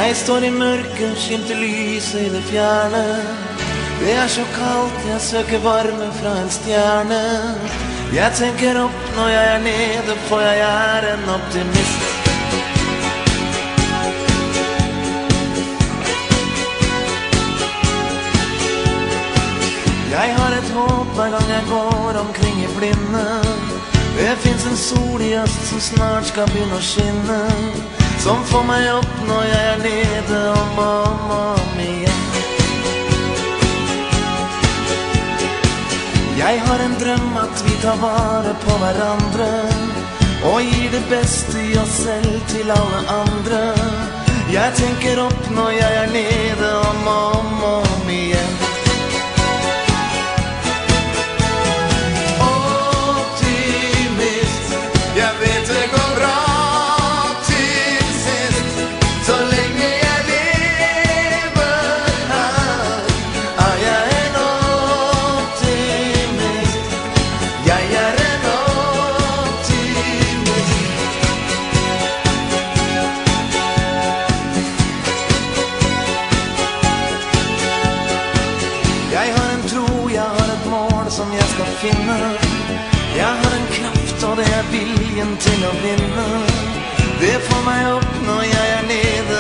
Jeg står i mørket, skimter lyset i det fjerne. Det er så kaldt, jeg søker varme fra en stjerne. Jeg tenker opp når jeg er nede, for jeg er en optimist. Jeg har et håp hver gang jeg går omkring i blinde. Det finns en sol i øst som snart skal begynne å skinne, som får meg opp når jeg er nede om igjen. Jeg har en drøm at vi tar vare på hverandre og gir det beste i oss selv til alle andre. Jeg tenker opp når jeg er nede om igjen. Optimist, jeg vet det går bra til sist. Så lenge jeg lever her, er jeg en optimist. Jeg er en optimist. Jeg har en tro, jeg har et mål som jeg skal finne. Jeg har en kraft, og det er viljen til å vinne. Det får meg opp når jeg er nede